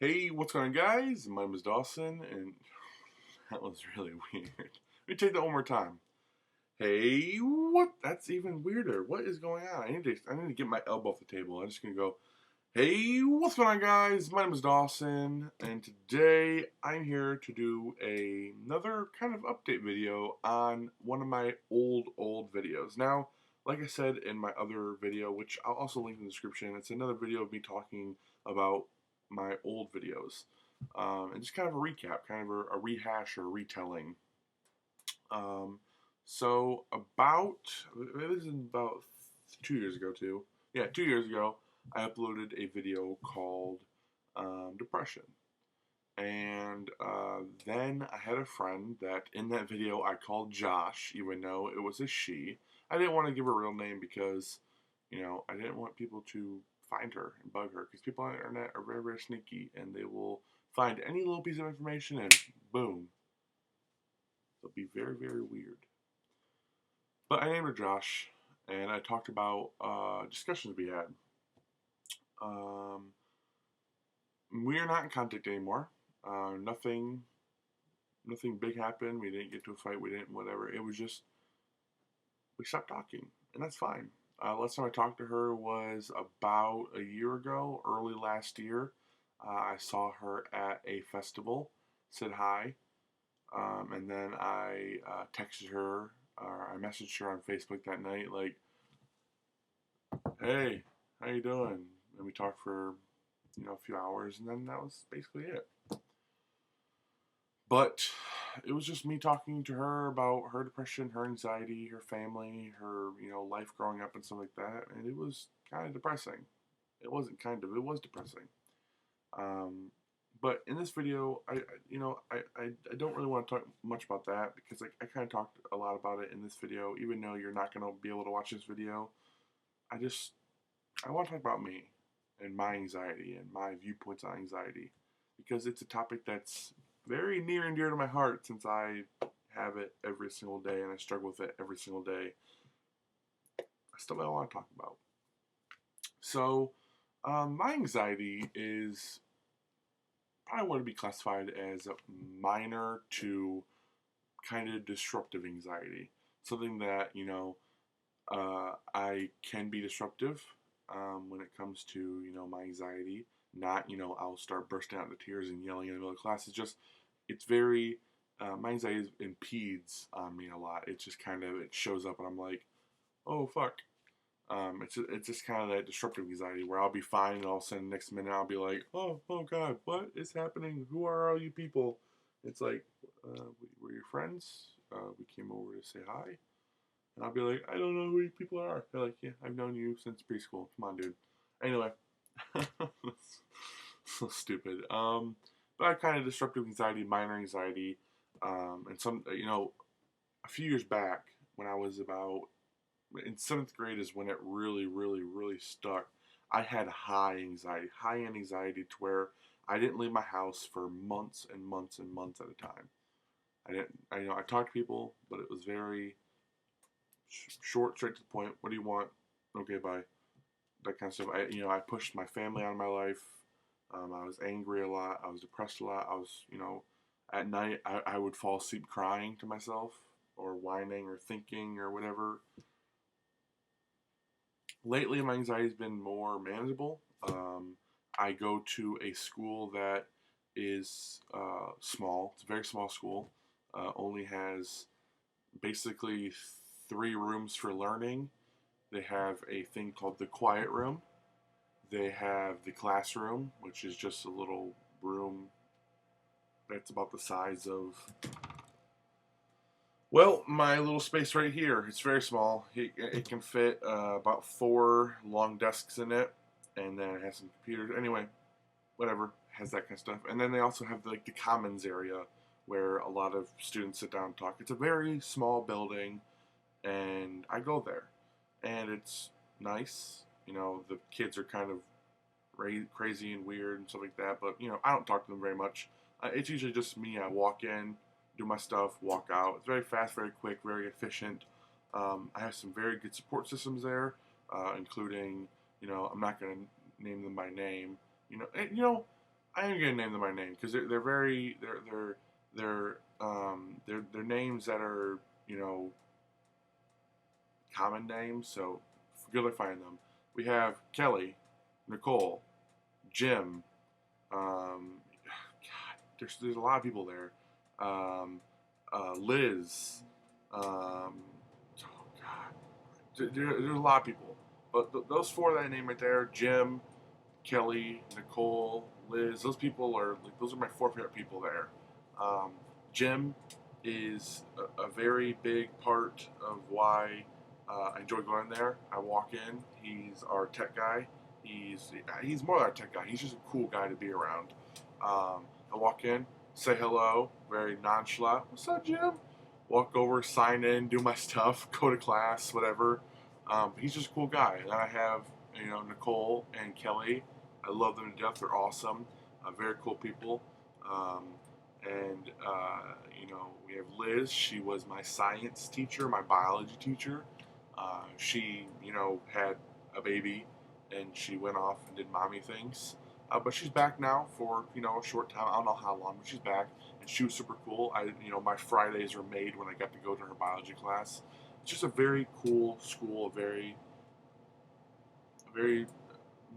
Hey, what's going on, guys? My name is Dawson, and that was really weird. Let me take that one more time. Hey, what? That's even weirder. What is going on? I need to get my elbow off the table. I'm just gonna go. Hey, what's going on, guys? My name is Dawson, and today I'm here to do another kind of update video on one of my old videos. Now, like I said in my other video, which I'll also link in the description, it's another video of me talking about my old videos, and just kind of a recap, kind of a rehash or retelling. Um, so about this is about 2 years ago too. Yeah, 2 years ago, I uploaded a video called Depression. And then I had a friend that in that video I called Josh, even though it was a she. I didn't want to give her a real name because, I didn't want people to find her and bug her because people on the internet are very, very sneaky and they will find any little piece of information and boom, they'll be very, very weird. But I named her Josh and I talked about discussions we had. Um, we are not in contact anymore. Nothing big happened. We didn't get to a fight. We didn't whatever. It was just we stopped talking, and that's fine. Last time I talked to her was about a year ago, early last year. I saw her at a festival, said hi, and then I texted her or I messaged her on Facebook that night, like, "Hey, how you doing?" And we talked for a few hours, and then that was basically it. But it was just me talking to her about her depression, her anxiety, her family, her, life growing up and stuff like that. And it was kind of depressing. It wasn't kind of, it was depressing. Um, but in this video, I don't really want to talk much about that because I kind of talked a lot about it in this video, even though you're not going to be able to watch this video. I want to talk about me and my anxiety and my viewpoints on anxiety because it's a topic that's very near and dear to my heart since I have it every single day and I struggle with it every single day. I still don't want to talk about. So, my anxiety is probably what would be classified as a minor to kind of disruptive anxiety. Something that, I can be disruptive when it comes to, my anxiety. Not, I'll start bursting out into tears and yelling in the middle of class. It's very, my anxiety impedes on me a lot. It just kind of, it shows up and I'm like, oh, fuck. It's just kind of that disruptive anxiety where I'll be fine and all of a sudden next minute I'll be like, oh God, what is happening? Who are all you people? It's like, we're your friends. We came over to say hi. And I'll be like, I don't know who you people are. They're like, yeah, I've known you since preschool. Come on, dude. Anyway, so stupid. But I kind of disruptive anxiety, minor anxiety, and some, a few years back when I was about in seventh grade is when it really, really, really stuck. I had high end anxiety to where I didn't leave my house for months and months and months at a time. I talked to people, but it was very short, straight to the point. What do you want? Okay, bye. That kind of stuff. I pushed my family out of my life. I was angry a lot. I was depressed a lot. I was, at night I would fall asleep crying to myself or whining or thinking or whatever. Lately, my anxiety has been more manageable. I go to a school that is small. It's a very small school. Only has basically 3 rooms for learning. They have a thing called the quiet room. They have the classroom, which is just a little room that's about the size of, well, my little space right here. It's very small. It can fit about 4 long desks in it, and then it has some computers. Anyway, whatever, has that kind of stuff. And then they also have like the commons area where a lot of students sit down and talk. It's a very small building, and I go there, and it's nice. The kids are kind of crazy and weird and stuff like that, but I don't talk to them very much. It's usually just me. I walk in, do my stuff, walk out. It's very fast, very quick, very efficient. I have some very good support systems there, including, I'm not going to name them by name. And, I am gonna name them by name because they're very they're names that are, you know, common names. So good luck finding them. We have Kelly, Nicole, Jim. God, there's a lot of people there. Liz. Oh God, there's a lot of people. But those four that I named right there, Jim, Kelly, Nicole, Liz, those people are like those are my four favorite people there. Um, Jim is a very big part of why I enjoy going there. I walk in, he's our tech guy. He's more than our tech guy. He's just a cool guy to be around. I walk in, say hello, very nonchalant. What's up, Jim? Walk over, sign in, do my stuff, go to class, whatever. He's just a cool guy. And then I have, you know, Nicole and Kelly. I love them to death. They're awesome. Very cool people. Um, and you know, we have Liz. She was my science teacher, my biology teacher. She, you know, had a baby, and she went off and did mommy things. But she's back now for, you know, a short time. I don't know how long, but she's back, and she was super cool. You know, my Fridays are made when I got to go to her biology class. It's just a very cool school, a very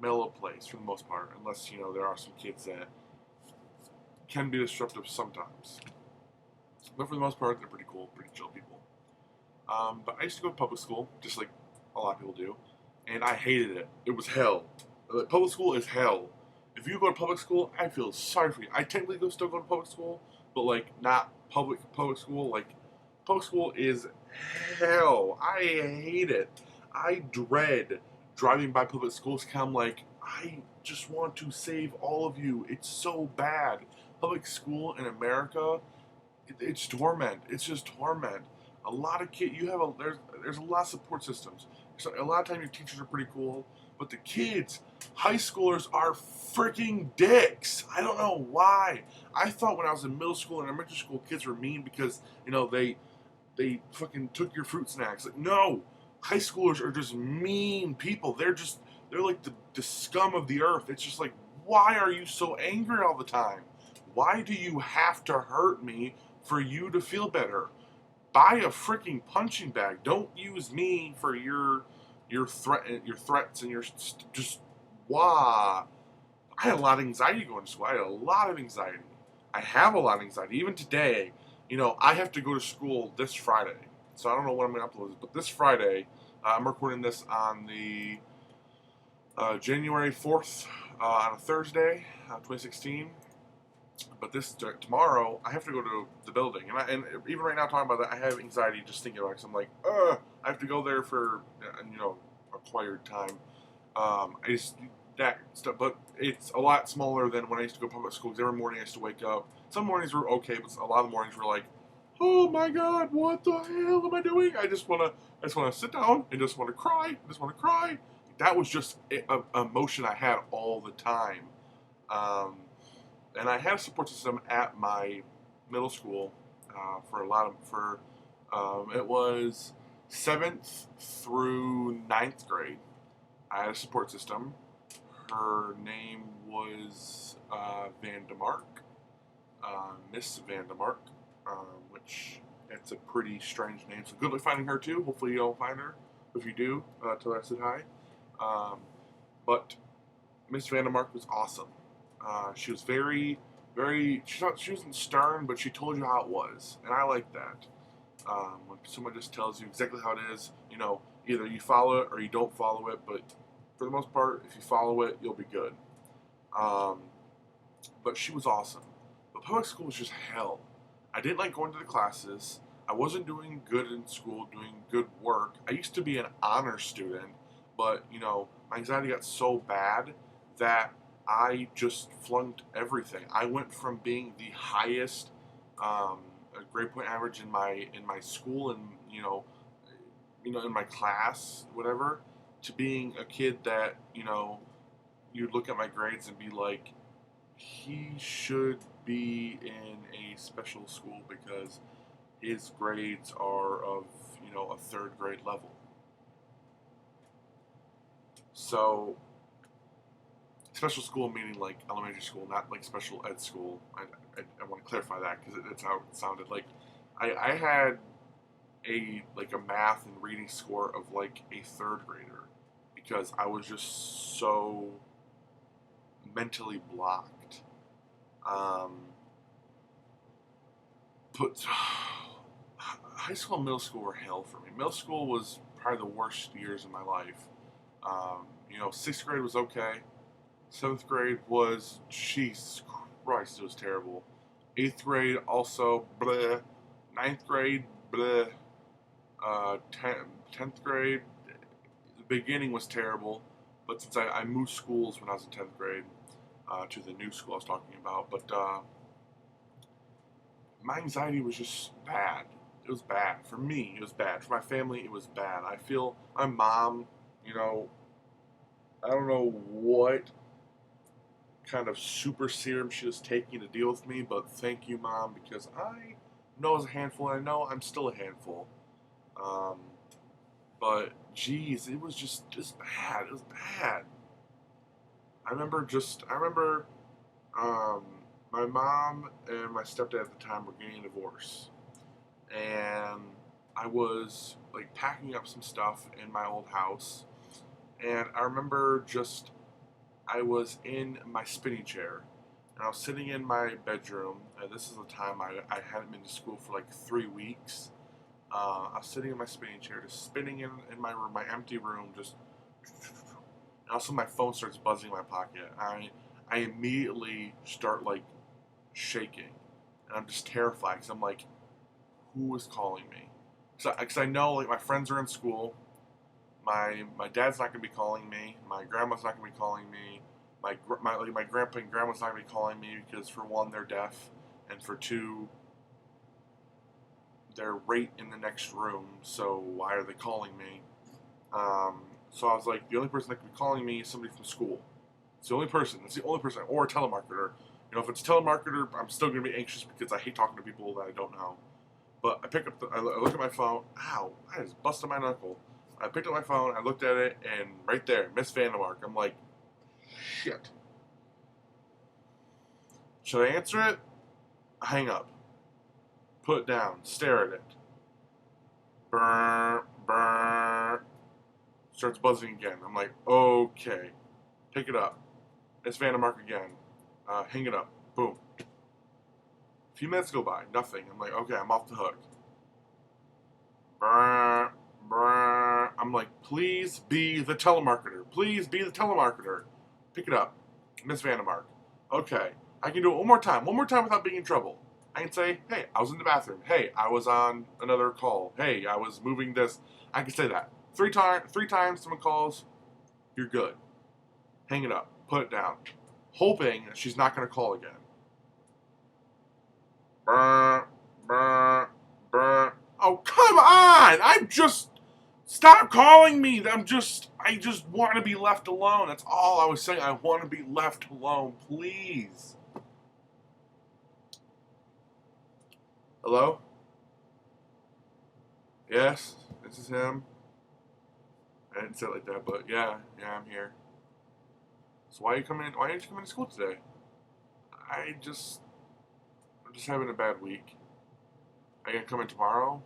mellow place for the most part, unless, you know, there are some kids that can be disruptive sometimes. But for the most part, they're pretty cool, pretty chill people. But I used to go to public school, just like a lot of people do, and I hated it. It was hell. Public school is hell. If you go to public school, I feel sorry for you. I technically still go to public school, but like not public school. Like public school is hell. I hate it. I dread driving by public schools. Cause I'm like, I just want to save all of you. It's so bad. Public school in America, it's torment. It's just torment. A lot of kids, there's a lot of support systems. So a lot of times your teachers are pretty cool, but the kids, high schoolers, are freaking dicks. I don't know why. I thought when I was in middle school and elementary school, kids were mean because, you know, they fucking took your fruit snacks. Like, no, high schoolers are just mean people. They're like the scum of the earth. It's just like, why are you so angry all the time? Why do you have to hurt me for you to feel better? Buy a freaking punching bag. Don't use me for your threats and your just why. I had a lot of anxiety going to school. I had a lot of anxiety. I have a lot of anxiety. Even today, you know, I have to go to school this Friday. So I don't know when I'm going to upload this, but this Friday, I'm recording this on the January 4th on a Thursday, 2016. But this tomorrow, I have to go to the building, and even right now talking about that, I have anxiety just thinking about it. Cause I'm like, I have to go there for, you know, acquired time. I just that stuff, but it's a lot smaller than when I used to go to public school. Cause every morning I used to wake up. Some mornings were okay, but a lot of mornings were like, oh my God, what the hell am I doing? I just wanna sit down and just wanna cry. I just wanna cry. That was just a emotion I had all the time. And I had a support system at my middle school it was 7th through 9th grade. I had a support system. Her name was Vandemark, Miss Vandemark, which it's a pretty strange name. So good luck finding her too. Hopefully you don't find her. If you do, tell her I said hi. But Miss Vandemark was awesome. She was she wasn't stern, but she told you how it was. And I like that. When someone just tells you exactly how it is, you know, either you follow it or you don't follow it, but for the most part, if you follow it, you'll be good. But she was awesome. But public school was just hell. I didn't like going to the classes. I wasn't doing good in school, doing good work. I used to be an honor student, but, you know, my anxiety got so bad that I just flunked everything. I went from being the highest grade point average in my school and in my class, whatever, to being a kid that you'd look at my grades and be like, he should be in a special school because his grades are of a third grade level. So special school meaning like elementary school, not like special ed school. I want to clarify that because that's how it sounded. Like I had a math and reading score of like a third grader because I was just so mentally blocked. But high school and middle school were hell for me. Middle school was probably the worst years of my life. Sixth grade was okay. Seventh grade was, Jesus Christ, it was terrible. Eighth grade also, bleh. Ninth grade, bleh. 10th grade, the beginning was terrible. But since I moved schools when I was in 10th grade to the new school I was talking about, but my anxiety was just bad. It was bad. For me, it was bad. For my family, it was bad. I feel my mom, I don't know what kind of super serum she was taking to deal with me, but thank you, Mom, because I know I was a handful, and I know I'm still a handful. Um, but, geez, it was just bad. It was bad. I remember um, my mom and my stepdad at the time were getting a divorce. And I was, like, packing up some stuff in my old house. And I remember I was in my spinning chair, and I was sitting in my bedroom, and this is the time I hadn't been to school for like 3 weeks. I was sitting in my spinning chair, just spinning in my room, my empty room, just, and also my phone starts buzzing in my pocket. I immediately start like shaking, and I'm just terrified, because I'm like, who is calling me? Because I know like my friends are in school. My dad's not gonna be calling me. My grandma's not gonna be calling me. My grandpa and grandma's not gonna be calling me because, for one, they're deaf, and for two, they're right in the next room. So why are they calling me? So I was like, the only person that could be calling me is somebody from school. It's the only person. It's the only person, or a telemarketer. If it's a telemarketer, I'm still gonna be anxious because I hate talking to people that I don't know. But I look at my phone. Ow! I just busted my knuckle. I picked up my phone, I looked at it, and right there, Miss Vandermark. I'm like, shit. Should I answer it? Hang up. Put it down. Stare at it. Brr, brr. Starts buzzing again. I'm like, okay. Pick it up. Miss Vandermark again. Hang it up. Boom. A few minutes go by. Nothing. I'm like, okay, I'm off the hook. Brr, brr. I'm like, please be the telemarketer. Please be the telemarketer. Pick it up. Miss Vandermark. Okay. I can do it one more time. One more time without being in trouble. I can say, hey, I was in the bathroom. Hey, I was on another call. Hey, I was moving this. I can say that. Three times someone calls, you're good. Hang it up. Put it down. Hoping that she's not going to call again. Brr, brr, brr. Oh, come on! Stop calling me! I just want to be left alone. That's all I was saying. I want to be left alone, please. Hello? Yes, this is him. I didn't say it like that, but yeah, I'm here. So why didn't you come into school today? I'm just having a bad week. Are you gonna come in tomorrow?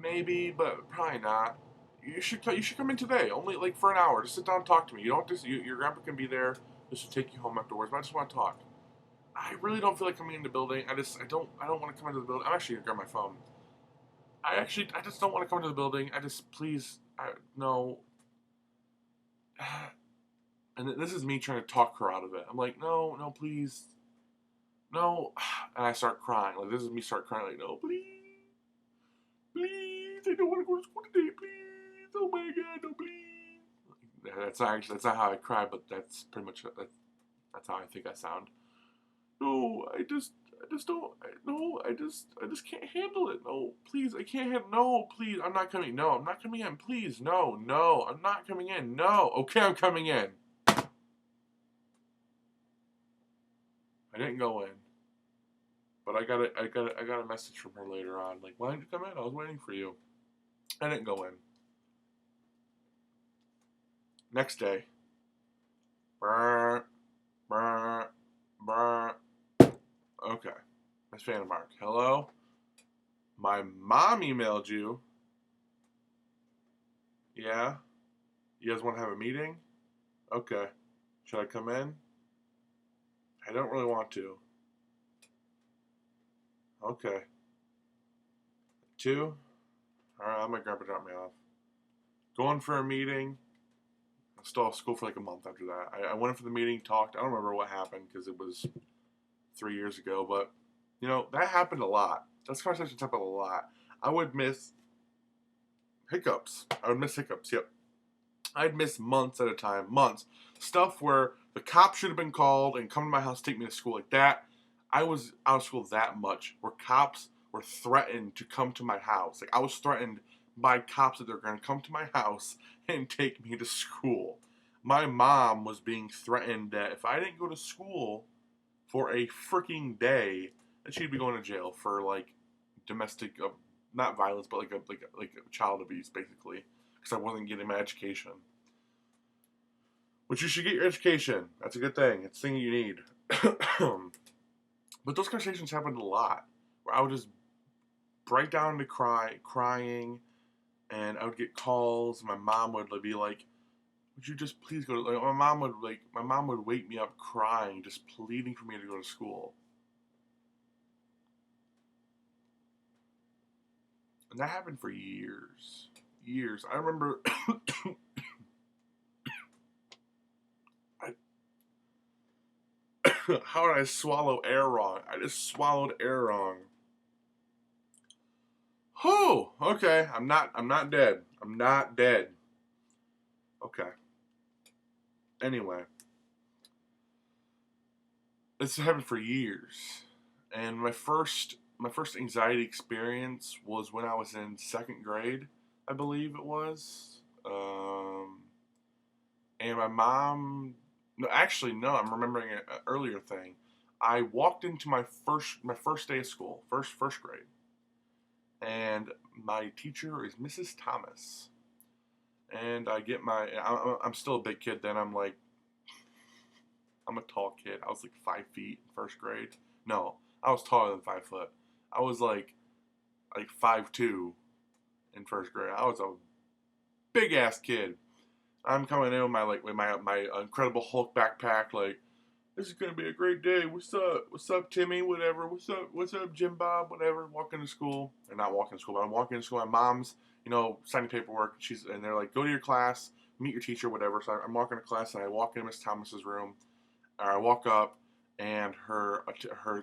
Maybe, but probably not. You should come in today, only like for an hour. Just sit down and talk to me. You don't just your grandpa can be there just to take you home afterwards. But I just want to talk. I really don't feel like coming in the building. I don't want to come into the building. I'm actually gonna grab my phone. I just don't want to come into the building. Please, no. And this is me trying to talk her out of it. I'm like, no, please, no. And I start crying. Like, this is me start crying. Like, no, please, I don't want to go to school today. Please, oh my God, no, please. That's not how I cry, but that's pretty much that's how I think I sound. No, I just don't. No, I just can't handle it. No, please, I can't handle. No, please, I'm not coming. No, I'm not coming in. Please, no, I'm not coming in. No, okay, I'm coming in. I didn't go in, but I got a message from her later on. Like, why didn't you come in? I was waiting for you. I didn't go in. Next day, Brr, brr, brr. Okay. Miss Vandermark. Hello? My mom emailed you. Yeah? You guys want to have a meeting? Okay. Should I come in? I don't really want to. Okay. 2? Alright, I'm gonna grab drop me off. Going for a meeting. I still have school for like a month after that. I went in for the meeting, talked. I don't remember what happened because it was 3 years ago, but you know, that happened a lot. Those conversations happened a lot. I would miss hiccups. Yep. I'd miss months at a time. Months. Stuff where the cops should have been called and come to my house, take me to school like that. I was out of school that much where cops were threatened to come to my house. Like I was threatened by cops that they're going to come to my house and take me to school. My mom was being threatened that if I didn't go to school for a freaking day, that she'd be going to jail for like domestic, not violence, but like child abuse, basically, because I wasn't getting my education. Which you should get your education. That's a good thing. It's the thing you need. But those conversations happened a lot, where I would just break down into crying, and I would get calls. My mom would be like, "Would you just please go to?" Like, my mom would wake me up crying, just pleading for me to go to school. And that happened for years. Years. I remember how did I swallow air wrong? I just swallowed air wrong. Oh, okay. I'm not dead. I'm not dead. Okay. Anyway, this happened for years. And my first anxiety experience was when I was in second grade, I believe it was. And my mom, no, actually, no, I'm remembering an earlier thing. I walked into my first day of school, first grade, and my teacher is Mrs. Thomas. And I'm still a big kid then. I'm a tall kid. I was like 5 feet in first grade. No, I was taller than 5 foot. I was like 5'2" in first grade. I was a big ass kid. I'm coming in with my Incredible Hulk backpack. Like, this is gonna be a great day. What's up, Timmy? Whatever. What's up, Jim Bob? Whatever. Walking to school, or not walking to school, but I'm walking to school. My mom's, signing paperwork. And they're like, go to your class, meet your teacher, whatever. So I'm walking to class, and I walk into Miss Thomas's room. Or I walk up, and her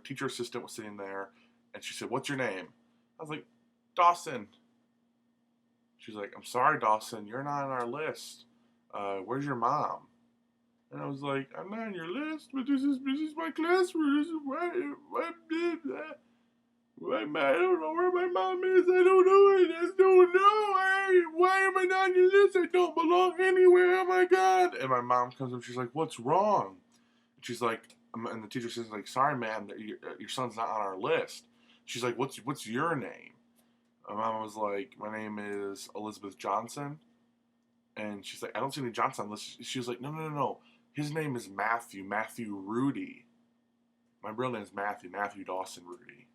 teacher assistant was sitting there, and she said, "What's your name?" I was like, "Dawson." She's like, "I'm sorry, Dawson, you're not on our list. Where's your mom?" And I was like, "I'm not on your list, but this is my classroom. This is what did that. I don't know where my mom is. I don't know. I just don't know. Why am I not on your list? I don't belong anywhere. Oh my god!" And my mom comes up. She's like, "What's wrong?" And she's like, and the teacher says like, "Sorry, ma'am, your son's not on our list." She's like, "What's your name?" My mom was like, "My name is Elizabeth Johnson." And she's like, "I don't see any Johnson on the list." She was like, No. His name is Matthew Rudy. My real name is Matthew Dawson Rudy."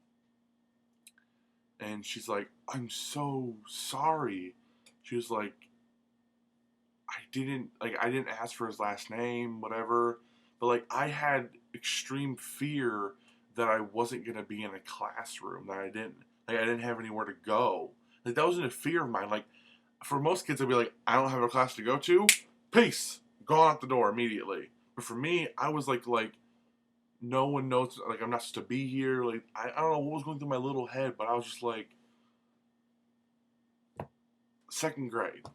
And she's like, "I'm so sorry." She was like, I didn't ask for his last name, whatever. But like, I had extreme fear that I wasn't gonna be in a classroom, that I didn't have anywhere to go. Like, that wasn't a fear of mine. Like, for most kids, they'd be like, "I don't have a class to go to. Peace." Gone out the door immediately. But for me, I was like, no one knows. Like, I'm not supposed to be here. Like, I don't know what was going through my little head, but I was just like, second grade.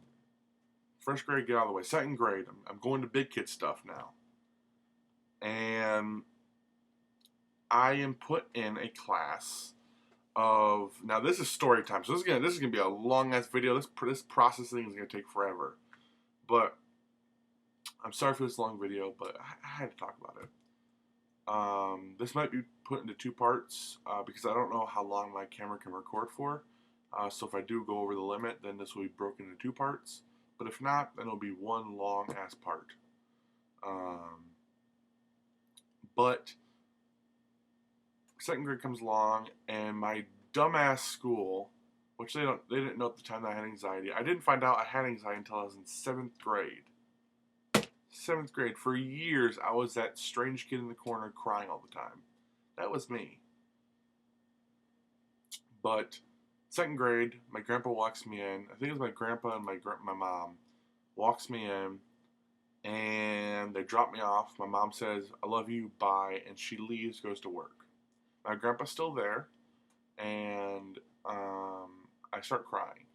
First grade, get out of the way. Second grade, I'm going to big kid stuff now. And I am put in a class of, now this is story time. So this is gonna be a long ass video. This processing is gonna take forever. But I'm sorry for this long video, but I had to talk about it. This might be put into two parts because I don't know how long my camera can record for. So if I do go over the limit, then this will be broken into two parts. But if not, then it'll be one long ass part. But second grade comes along, and my dumbass school, which they didn't know at the time that I had anxiety. I didn't find out I had anxiety until I was in seventh grade. Seventh grade. For years, I was that strange kid in the corner crying all the time. That was me. But second grade, my grandpa walks me in. I think it was my grandpa and my mom walks me in, and they drop me off. My mom says, "I love you, bye," and she leaves, goes to work. My grandpa's still there, and I start crying.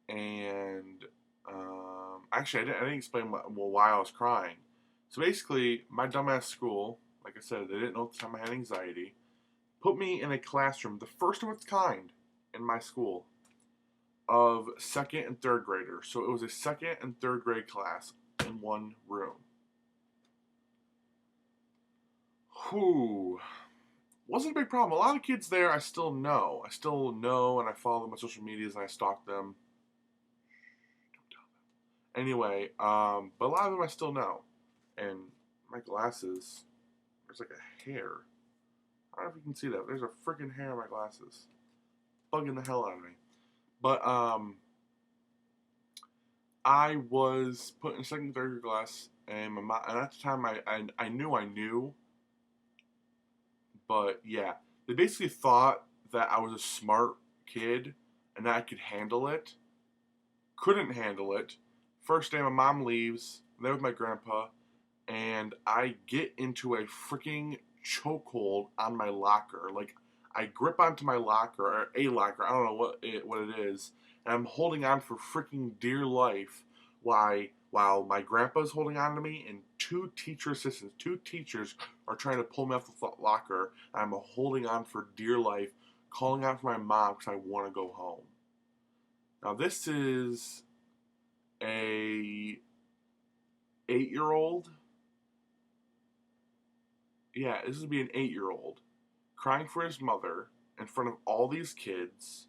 And actually, I didn't explain why I was crying. So basically, my dumbass school, like I said, they didn't know at the time I had anxiety, put me in a classroom, the first of its kind in my school, of second and third graders. So it was a second and third grade class in one room. Whew. Wasn't a big problem. A lot of kids there I still know. And I follow them on social medias and I stalk them. Anyway, but a lot of them I still know. And my glasses, there's like a hair. I don't know if you can see that. There's a freaking hair in my glasses. Bugging the hell out of me. But I was put in second and third grade class, and my mom, and at the time I knew, but yeah, they basically thought that I was a smart kid and that I could handle it. Couldn't handle it. First day my mom leaves, I'm there with my grandpa, and I get into a freaking chokehold on my locker. Like, I grip onto my locker, or a locker, I don't know what it is, and I'm holding on for freaking dear life while my grandpa's holding on to me and two teacher assistants, two teachers are trying to pull me off the locker, and I'm holding on for dear life, calling out for my mom because I want to go home. Now this is a 8-year-old. Yeah, this would be an 8-year-old crying for his mother in front of all these kids,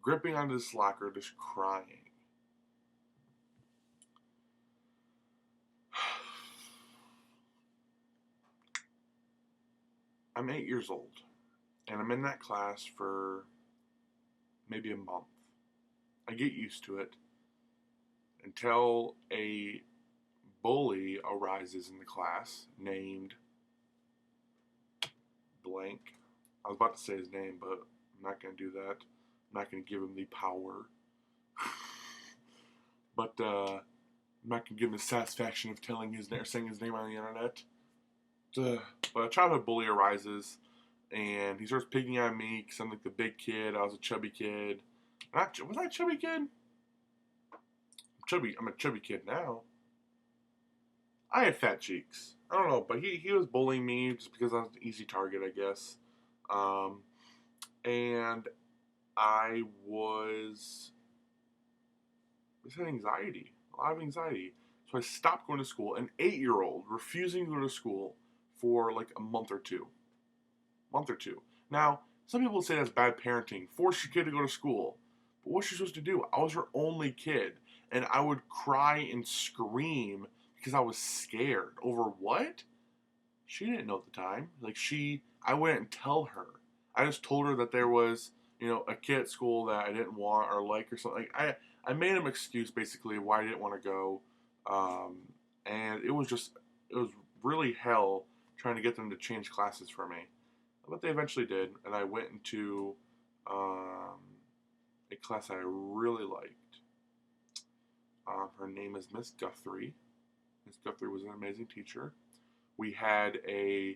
gripping onto this locker, just crying. I'm 8 years old, and I'm in that class for maybe a month. I get used to it until a bully arises in the class named blank. I was about to say his name, but I'm not going to do that. I'm not going to give him the power. But I'm not going to give him the satisfaction of saying his name on the internet. But a childhood bully arises, and he starts picking on me because I'm like the big kid. I was a chubby kid. Was I a chubby kid? I'm a chubby kid now. I had fat cheeks. I don't know, but he was bullying me just because I was an easy target, I guess. And I had anxiety, a lot of anxiety. So I stopped going to school. An 8-year-old refusing to go to school for like a month or two. Now, some people say that's bad parenting. Force your kid to go to school. But what's she supposed to do? I was her only kid. And I would cry and scream because I was scared. Over what? She didn't know at the time. I wouldn't tell her. I just told her that there was, a kid at school that I didn't want or like or something. I made an excuse basically why I didn't want to go. And it was really hell trying to get them to change classes for me. But they eventually did, and I went into a class I really liked. Her name is Miss Guthrie. Miss Guthrie was an amazing teacher. We had a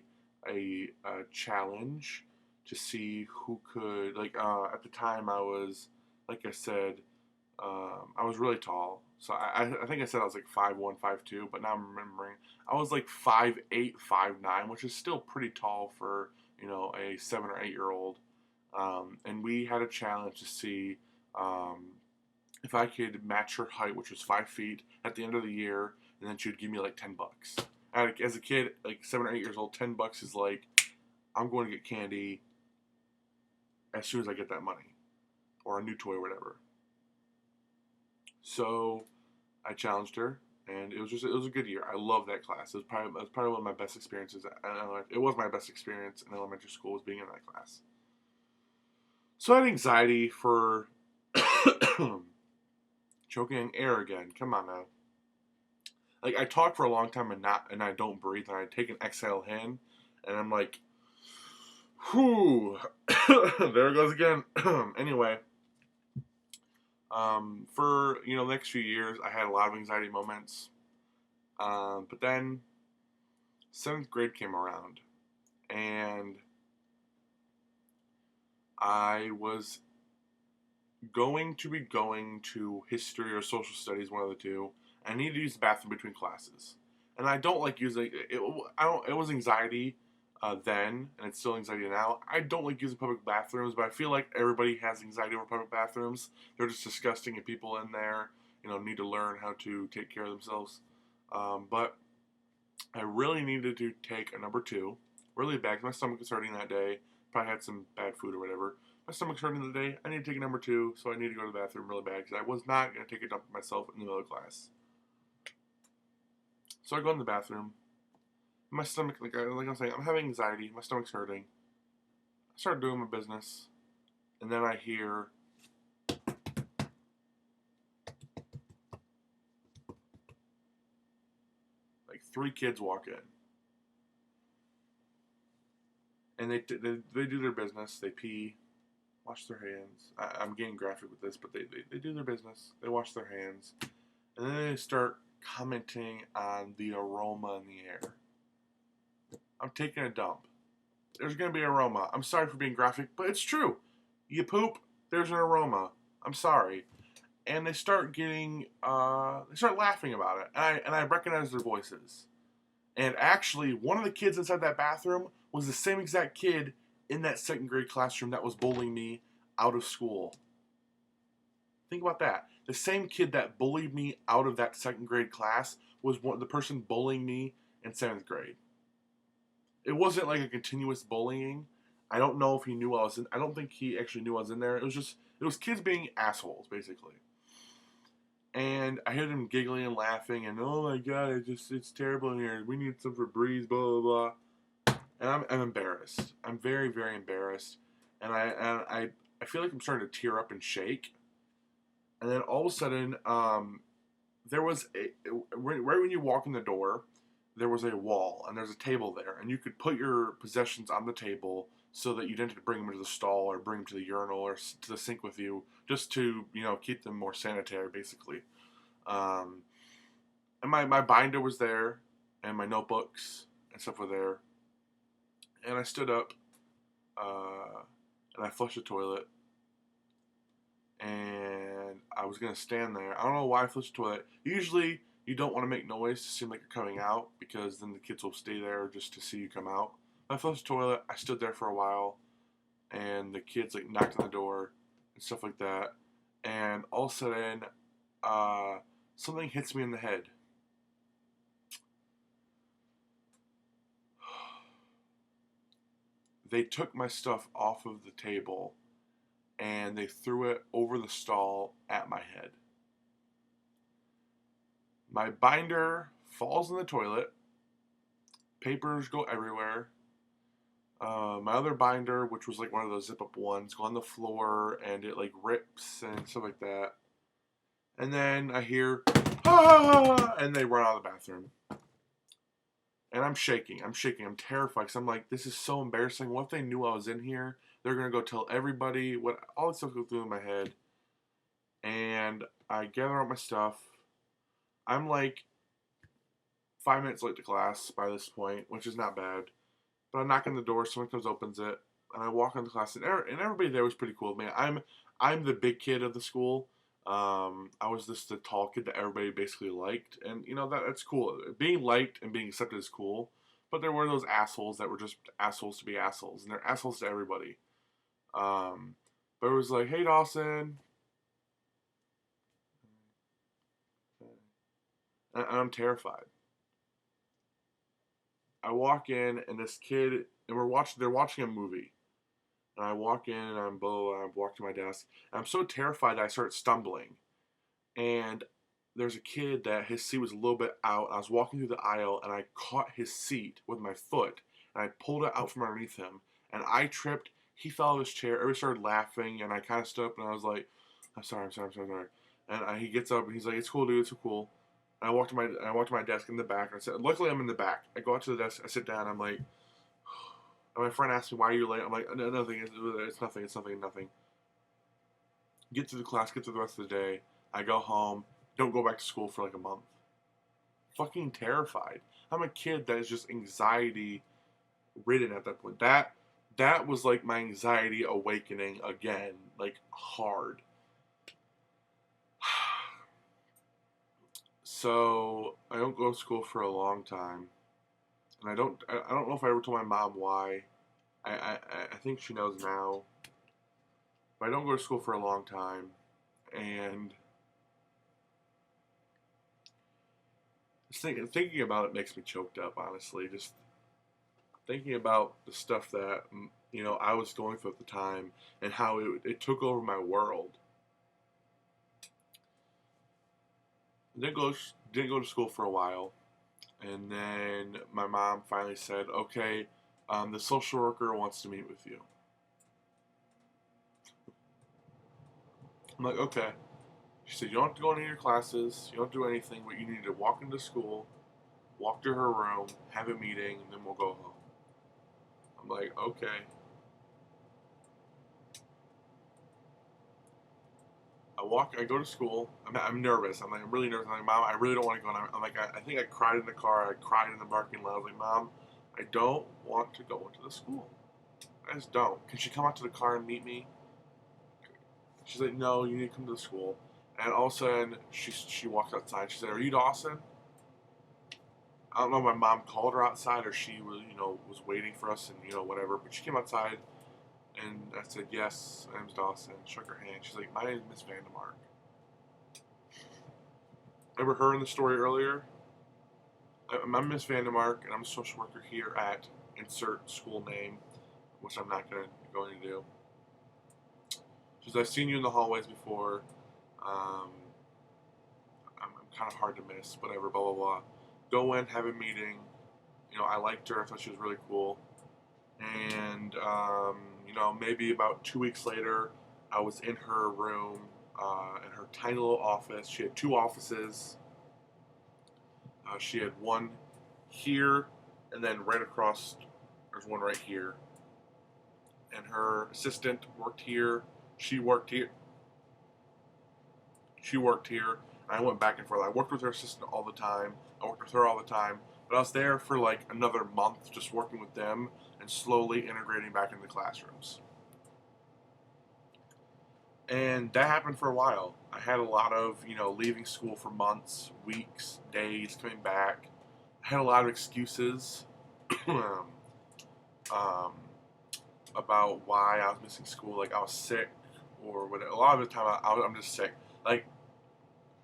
challenge to see who could, at the time I was, like I said, I was really tall. So I think I said I was like 5'1", 5'2", but now I'm remembering I was like 5'8", 5'9", which is still pretty tall for, a 7 or 8-year-old. And we had a challenge to see if I could match her height, which was 5 feet, at the end of the year, and then she would give me like $10. As a kid, like 7 or 8 years old, $10 is like, I'm going to get candy as soon as I get that money, or a new toy or whatever. So I challenged her, and it was a good year. I love that class. It was probably one of my best experiences. It was my best experience in elementary school, was being in that class. So I had anxiety for choking air again. Come on now. Like, I talk for a long time and I don't breathe, and I take an exhale in, and I'm like, whew, there it goes again. Anyway, for the next few years, I had a lot of anxiety moments. But then 7th grade came around, and I was going to history or social studies, one of the two. I needed to use the bathroom between classes, and I don't like using it. It was anxiety then, and it's still anxiety now. I don't like using public bathrooms, but I feel like everybody has anxiety over public bathrooms. They're just disgusting, and people in there, need to learn how to take care of themselves. But I really needed to take a number 2, really bad, because my stomach was hurting that day. Probably had some bad food or whatever. My stomach's hurting the day. I need to take a number 2, so I need to go to the bathroom really bad, because I was not going to take a dump myself in the middle of class. So I go in the bathroom. My stomach, like I'm saying, I'm having anxiety. My stomach's hurting. I start doing my business, and then I hear like 3 kids walk in, and they do their business. They pee, wash their hands. I'm getting graphic with this, but they do their business. They wash their hands, and then they start commenting on the aroma in the air. I'm taking a dump. There's going to be aroma. I'm sorry for being graphic, but it's true. You poop, there's an aroma. I'm sorry. And they start laughing about it. And I recognize their voices. And actually, one of the kids inside that bathroom was the same exact kid in that 2nd grade classroom that was bullying me out of school. Think about that. The same kid that bullied me out of that 2nd grade class was the person bullying me in 7th grade. It wasn't like a continuous bullying. I don't know if he knew I was in. I don't think he actually knew I was in there. It was kids being assholes, basically. And I heard them giggling and laughing, and oh my god, it's terrible in here. We need some Febreze, blah blah blah. And I'm embarrassed. I'm very, very embarrassed. And I feel like I'm starting to tear up and shake. And then all of a sudden, there was right when you walk in the door, there was a wall, and there's a table there, and you could put your possessions on the table so that you didn't have to bring them into the stall or bring them to the urinal or to the sink with you, just to keep them more sanitary, basically. And my binder was there, and my notebooks and stuff were there, and I stood up, and I flushed the toilet, and I was gonna stand there. I don't know why I flushed the toilet. Usually, you don't want to make noise to seem like you're coming out, because then the kids will stay there just to see you come out. I flushed the toilet. I stood there for a while, and the kids knocked on the door and stuff like that. And all of a sudden, something hits me in the head. They took my stuff off of the table, and they threw it over the stall at my head. My binder falls in the toilet. Papers go everywhere. My other binder, which was one of those zip-up ones, go on the floor, and it rips and stuff like that. And then I hear, ah! And they run out of the bathroom. And I'm shaking. I'm terrified, because I'm like, this is so embarrassing. What if they knew I was in here? They're going to go tell everybody. All this stuff goes through in my head. And I gather up my stuff. I'm 5 minutes late to class by this point, which is not bad. But I knock on the door, someone comes, opens it, and I walk into class, and everybody there was pretty cool with me. I'm the big kid of the school. I was the tall kid that everybody basically liked, and that's cool. Being liked and being accepted is cool. But there were those assholes that were just assholes to be assholes, and they're assholes to everybody. But it was like, hey, Dawson. And I'm terrified. I walk in, and this kid, and they're watching a movie. And I walk in, and I walk to my desk, and I'm so terrified that I start stumbling. And there's a kid that his seat was a little bit out. I was walking through the aisle and I caught his seat with my foot and I pulled it out from underneath him and I tripped. He fell out of his chair. Everybody started laughing and I kind of stood up and I was like, "I'm sorry, I'm sorry, I'm sorry, I'm sorry." And he gets up and he's like, "It's cool, dude. It's cool." And I walked to my desk in the back and I said, luckily I'm in the back. I go out to the desk. I sit down. I'm like, and my friend asked me, "Why are you late?" I'm like, "No, nothing. It's nothing. It's nothing. Nothing." Get through the class. Get through the rest of the day. I go home. Don't go back to school for like a month. Fucking terrified. I'm a kid that is just anxiety ridden at that point. That was like my anxiety awakening again, like hard. So I don't go to school for a long time, and I don't know if I ever told my mom why. I think she knows now. But I don't go to school for a long time, and thinking about it makes me choked up. Honestly, just thinking about the stuff that I was going through at the time and how it took over my world. Didn't go to school for a while, and then my mom finally said, "Okay, the social worker wants to meet with you." I'm like, "Okay." She said, "You don't have to go into your classes. You don't have to do anything, but you need to walk into school, walk to her room, have a meeting, and then we'll go home." I'm like, "Okay." I go to school. I'm nervous. I'm really nervous. I'm like, "Mom, I really don't want to go." And I'm like, I think I cried in the car. I cried in the parking lot. I was like, "Mom, I don't want to go into the school. I just don't. Can she come out to the car and meet me?" She's like, "No, you need to come to the school." And all of a sudden, she walks outside. She said, "Are you Dawson?" I don't know if my mom called her outside or she was waiting for us and whatever. But she came outside and I said, "Yes, my name's Dawson." Shook her hand. She's like, "My name is Miss Vandemark." Remember her in the story earlier? I'm Miss Vandemark and I'm a social worker here at insert school name, which I'm not going to do. She says, "I've seen you in the hallways before. Um, I'm kind of hard to miss, whatever, blah, blah, blah." Go in, have a meeting. I liked her. I thought she was really cool. And, maybe about 2 weeks later, I was in her room, in her tiny little office. She had two offices. She had one here, and then right across, there's one right here. And her assistant worked here. She worked here. She worked here. I went back and forth. I worked with her assistant all the time. I worked with her all the time. But I was there for like another month just working with them and slowly integrating back into classrooms. And that happened for a while. I had a lot of, leaving school for months, weeks, days, coming back. I had a lot of excuses um, about why I was missing school. Like I was sick or whatever. A lot of the time I'm just sick. Like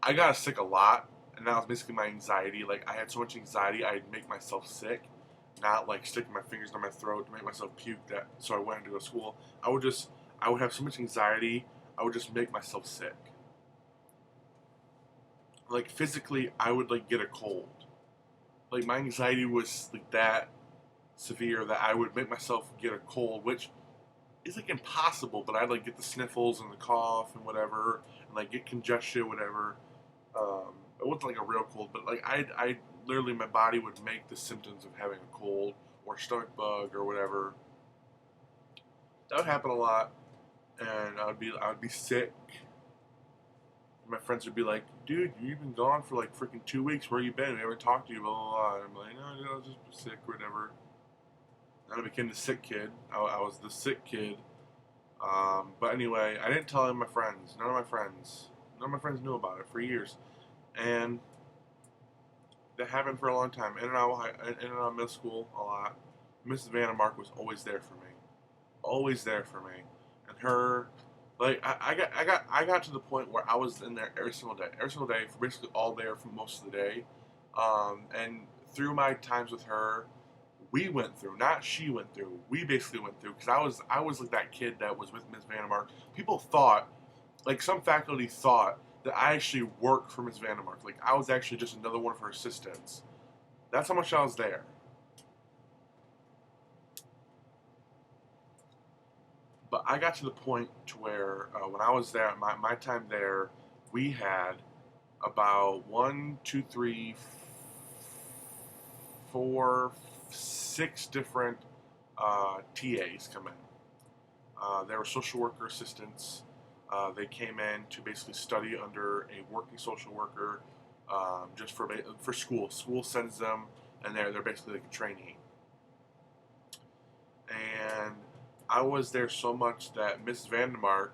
I got sick a lot, and that was basically my anxiety. Like I had so much anxiety, I'd make myself sick, not like sticking my fingers down my throat to make myself puke. So I went to go to school. I would have so much anxiety, I would just make myself sick. Like physically, I would like get a cold. Like my anxiety was like that severe that I would make myself get a cold, which is like impossible. But I'd like get the sniffles and the cough and whatever, and like get congestion, whatever. It wasn't like a real cold, but like I literally my body would make the symptoms of having a cold or stomach bug or whatever. That would happen a lot, and I would be sick. My friends would be like, "Dude, you've been gone for like freaking 2 weeks. Where you been? We haven't talked to you." Blah blah blah. And I'm like, "No, I was just sick or whatever." And I became the sick kid. I was the sick kid. But anyway, I didn't tell any of my friends. None of my friends knew about it for years. And that happened for a long time. In and out of middle school a lot. Mrs. Vandermark was always there for me, always there for me, and her, like I got to the point where I was in there every single day for basically all day or for most of the day, and through my times with her, we went through, not she went through. We basically went through because I was like that kid that was with Miss Vandermark. People thought, like some faculty thought that I actually worked for Miss Vandermark. Like I was actually just another one of her assistants. That's how much I was there. But I got to the point to where when I was there, my time there, we had about one, two, three, four, six different TAs come in. They were social worker assistants. They came in to basically study under a working social worker, just for school. School sends them, and they're basically like a trainee. And I was there so much that Miss Vandermark,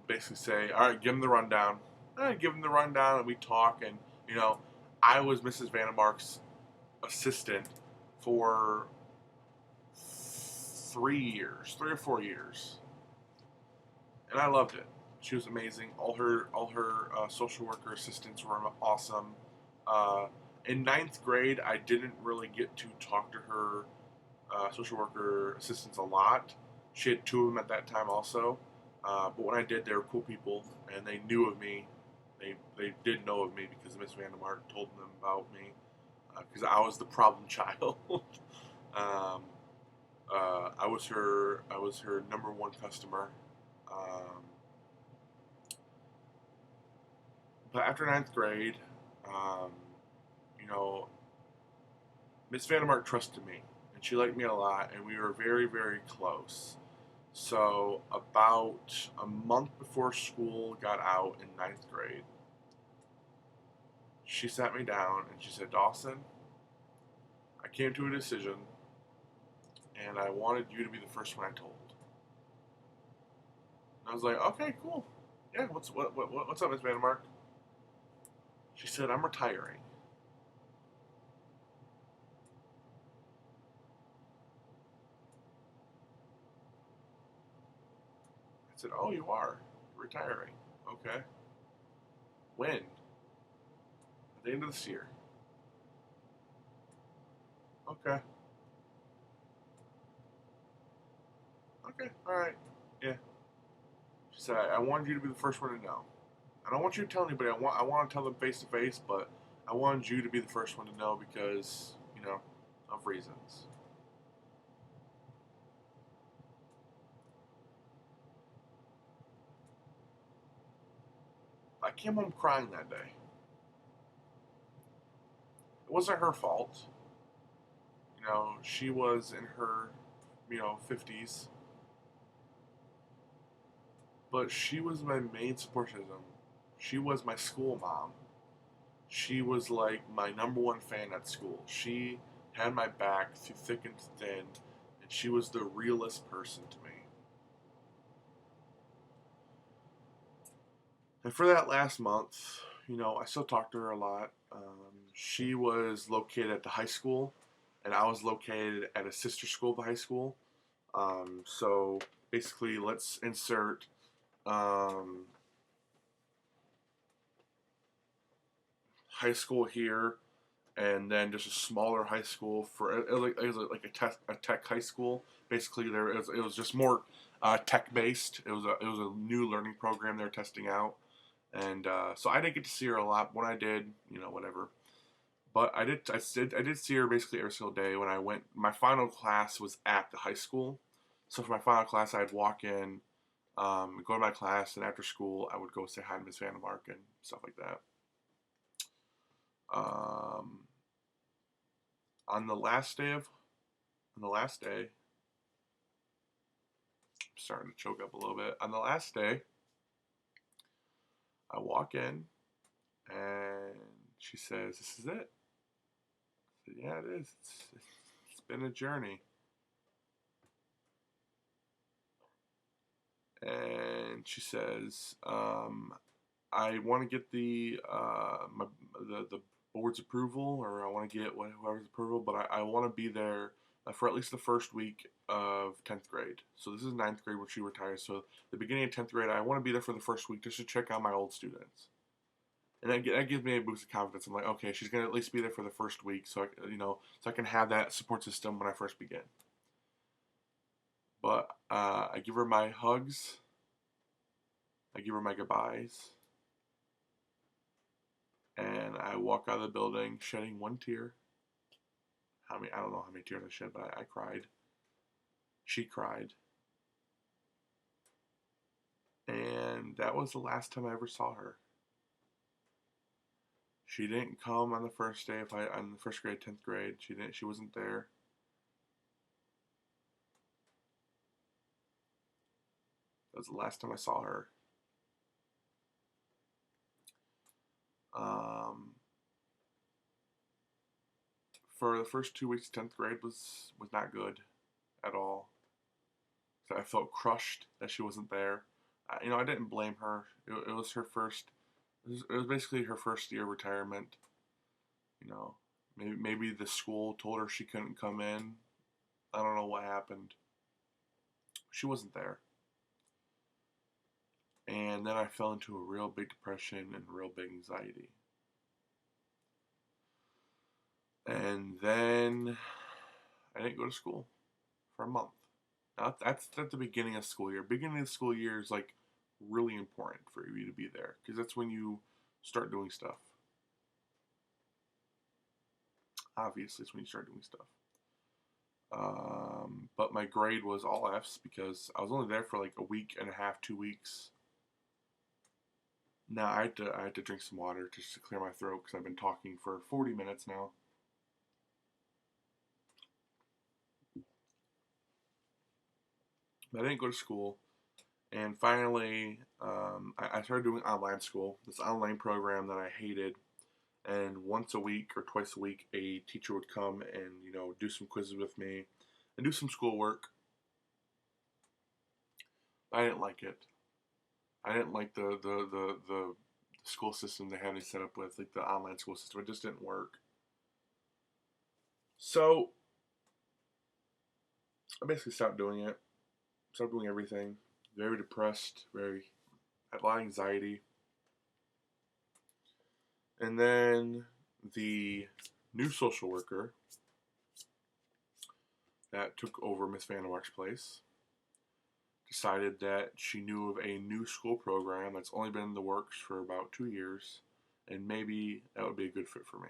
basically say, "All right, give them the rundown." I give them the rundown, and we talk. And I was Mrs. Vandermark's assistant for 3 years, 3 or 4 years, and I loved it. She was amazing. All her social worker assistants were awesome. Uh, in ninth grade, I didn't really get to talk to her social worker assistants a lot. She had two of them at that time also. But when I did, they were cool people, and they knew of me. They did know of me because Miss Vandermark told them about me because I was the problem child. um, I was her number one customer. Um, but after ninth grade, um, you know, Miss Vandermark trusted me, and she liked me a lot, and we were very, very close. So about a month before school got out in ninth grade, she sat me down and she said, "Dawson, I came to a decision, and I wanted you to be the first one I told." And I was like, "Okay, cool. Yeah, what's up, Miss Vandermark?" She said, "I'm retiring." I said, "Oh, you are? You're retiring? Okay. When?" "At the end of this year." "Okay. Okay. All right. Yeah." She said, "I wanted you to be the first one to know. I don't want you to tell anybody. I want to tell them face to face, but I wanted you to be the first one to know because of reasons." I came home crying that day. It wasn't her fault. She was in her 50s, but she was my main support system. She was my school mom. She was like my number one fan at school. She had my back through thick and thin, and she was the realest person to me. And for that last month, I still talk to her a lot. She was located at the high school, and I was located at a sister school of the high school. So basically, let's insert um, high school here, and then just a smaller high school for it was like a tech high school. Basically, it was just more tech based. It was a new learning program they were testing out, and so I didn't get to see her a lot. When I did, whatever. But I did see her basically every single day when I went. My final class was at the high school, so for my final class, I'd walk in, go to my class, and after school, I would go say hi to Miss Vandermark and stuff like that. Um, on the last day of on the last day, I'm starting to choke up a little bit. On the last day, I walk in, and she says, "This is it." I said, "Yeah, it is. It's been a journey." And she says, "I want to get the board's approval, or I want to get whoever's approval, but I want to be there for at least the first week of 10th grade. So this is ninth grade when she retires. So the beginning of 10th grade, I want to be there for the first week just to check out my old students." And that gives me a boost of confidence. I'm like, okay, she's gonna at least be there for the first week, so I can have that support system when I first begin. But I give her my hugs, I give her my goodbyes, And I walk out of the building shedding one tear. I don't know how many tears I shed, but I cried. She cried. And that was the last time I ever saw her. She didn't come on the first day on the first grade, 10th grade. She wasn't there. That was the last time I saw her. Um, for the first 2 weeks, 10th grade was not good at all. So I felt crushed that she wasn't there. I didn't blame her. It was her first. It was basically her first year of retirement. You know, maybe the school told her she couldn't come in. I don't know what happened. She wasn't there. And then I fell into a real big depression and real big anxiety. And then I didn't go to school for a month. Now, that's at the beginning of school year. Beginning of school year is like really important for you to be there because that's when you start doing stuff. Obviously, it's when you start doing stuff. But my grade was all F's because I was only there for like a week and a half, 2 weeks. Now I had to drink some water just to clear my throat because I've been talking for 40 minutes now. But I didn't go to school, and finally, I started doing online school. This online program that I hated, and once a week or twice a week, a teacher would come and do some quizzes with me and do some schoolwork. I didn't like it. I didn't like the school system they had me set up with, like the online school system. It just didn't work. So I basically stopped doing it. Stopped doing everything. Very depressed. Had a lot of anxiety. And then the new social worker that took over Miss Vandermark's place decided that she knew of a new school program that's only been in the works for about 2 years, and maybe that would be a good fit for me.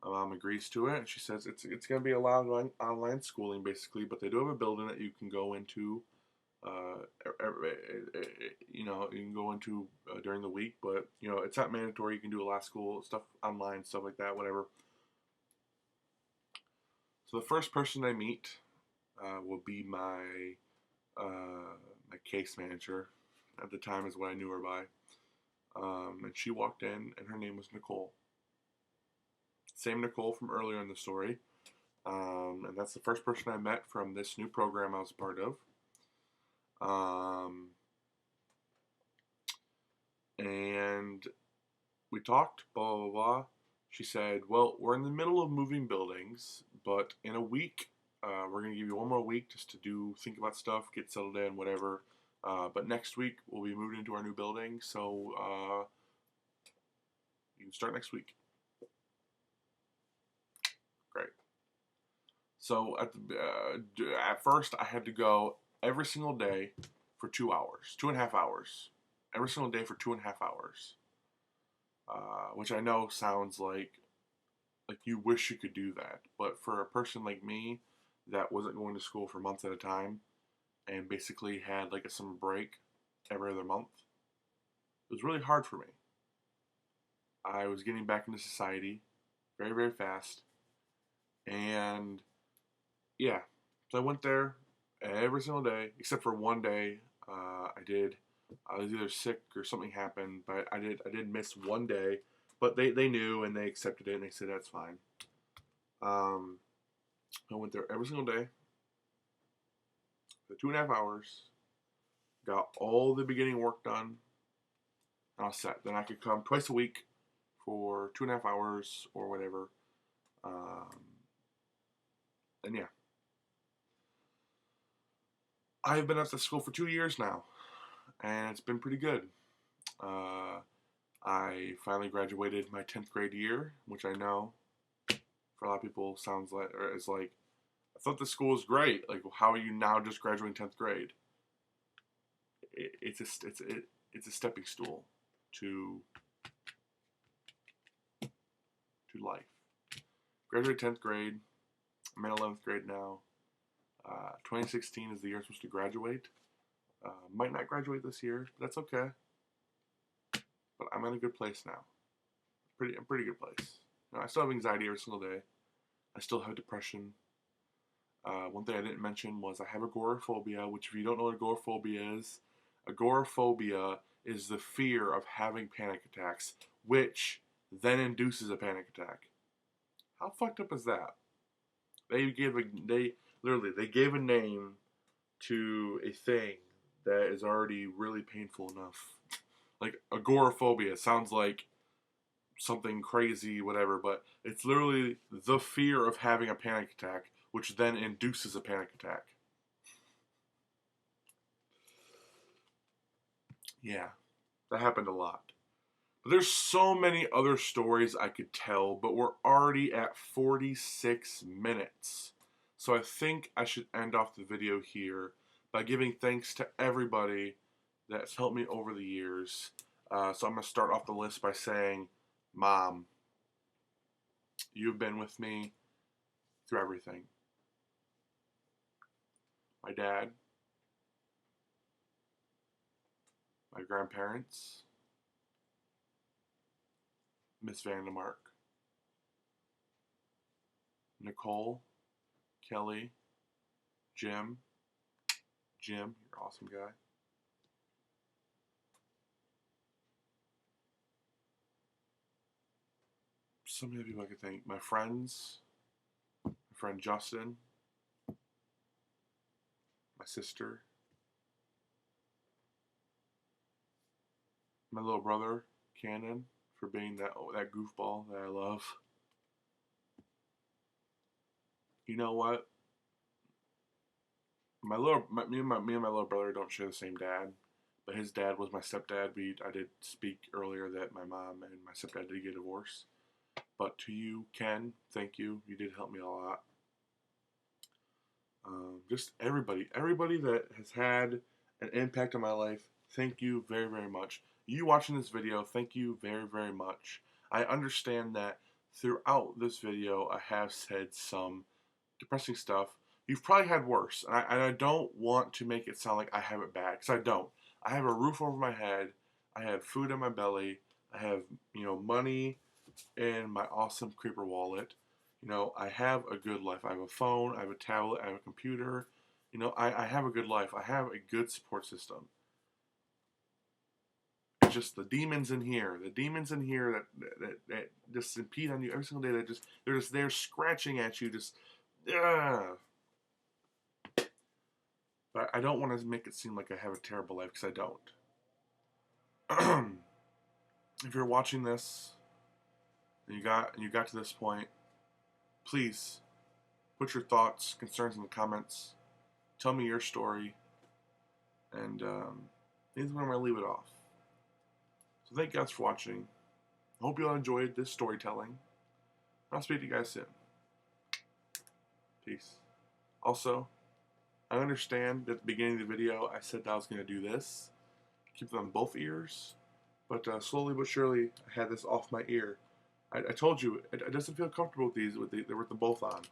My mom agrees to it, and she says it's going to be a lot of online schooling, basically, but they do have a building that you can go into. You can go into during the week, but it's not mandatory. You can do a lot of school stuff online, stuff like that, whatever. So the first person I meet will be my case manager. At the time is what I knew her by. And she walked in, and her name was Nicole. Same Nicole from earlier in the story. And that's the first person I met from this new program I was a part of. And we talked, blah, blah, blah. She said, well, we're in the middle of moving buildings, but in a week, we're going to give you one more week just to think about stuff, get settled in, whatever. But next week, we'll be moving into our new building, so you can start next week. Great. So at first, I had to go every single day for 2 hours, 2.5 hours. Every single day for 2.5 hours. Which I know sounds like you wish you could do that. But for a person like me that wasn't going to school for months at a time and basically had like a summer break every other month, it was really hard for me. I was getting back into society very, very fast. And yeah, so I went there every single day, except for one day. I was either sick or something happened, but I did miss one day. But they knew and they accepted it and they said that's fine. I went there every single day for 2.5 hours, got all the beginning work done, and I was set. Then I could come twice a week for 2.5 hours or whatever. And yeah, I've been at the school for 2 years now, and it's been pretty good. I finally graduated my 10th grade year, which I know for a lot of people sounds like, or it's like, I thought the school was great. Like, how are you now just graduating 10th grade? It's it's a stepping stool to life. Graduated 10th grade. I'm in 11th grade now. 2016 is the year I'm supposed to graduate. Might not graduate this year, but that's okay. But I'm in a good place now. A pretty good place. You know, I still have anxiety every single day. I still have depression. One thing I didn't mention was I have agoraphobia, which if you don't know what agoraphobia is the fear of having panic attacks, which then induces a panic attack. How fucked up is that? They gave a name to a thing that is already really painful enough. Like agoraphobia sounds like something crazy, whatever, but it's literally the fear of having a panic attack, which then induces a panic attack. Yeah, that happened a lot. But there's so many other stories I could tell, but we're already at 46 minutes. So I think I should end off the video here by giving thanks to everybody that's helped me over the years. So I'm going to start off the list by saying, Mom, you've been with me through everything. My dad, my grandparents, Miss Vandemark, Nicole, Kelly, Jim, you're an awesome guy. So many people I could thank. My friends, my friend Justin, my sister, my little brother, Cannon, for being that goofball that I love. You know what? Me and my little brother don't share the same dad, but his dad was my stepdad. I did speak earlier that my mom and my stepdad did get divorced. But to you, Ken, thank you. You did help me a lot. Just everybody that has had an impact on my life, thank you very, very much. You watching this video, thank you very, very much. I understand that throughout this video, I have said some depressing stuff. You've probably had worse, and I don't want to make it sound like I have it bad, because I don't. I have a roof over my head. I have food in my belly. I have, money in my awesome creeper wallet. I have a good life. I have a phone, I have a tablet, I have a computer. I have a good life. I have a good support system. It's just the demons in here that just impede on you every single day. They're just there scratching at you, just But I don't want to make it seem like I have a terrible life, because I don't. If you're watching this and you got to this point, please put your thoughts, concerns in the comments. Tell me your story, and this is where I'm going to leave it off. So thank you guys for watching. I hope you all enjoyed this storytelling. I'll speak to you guys soon. Peace. Also, I understand at the beginning of the video I said that I was going to do this. Keep them on both ears. But slowly but surely, I had this off my ear. I told you, it doesn't feel comfortable with these, with them both on.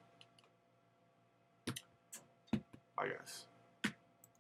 Bye, guys.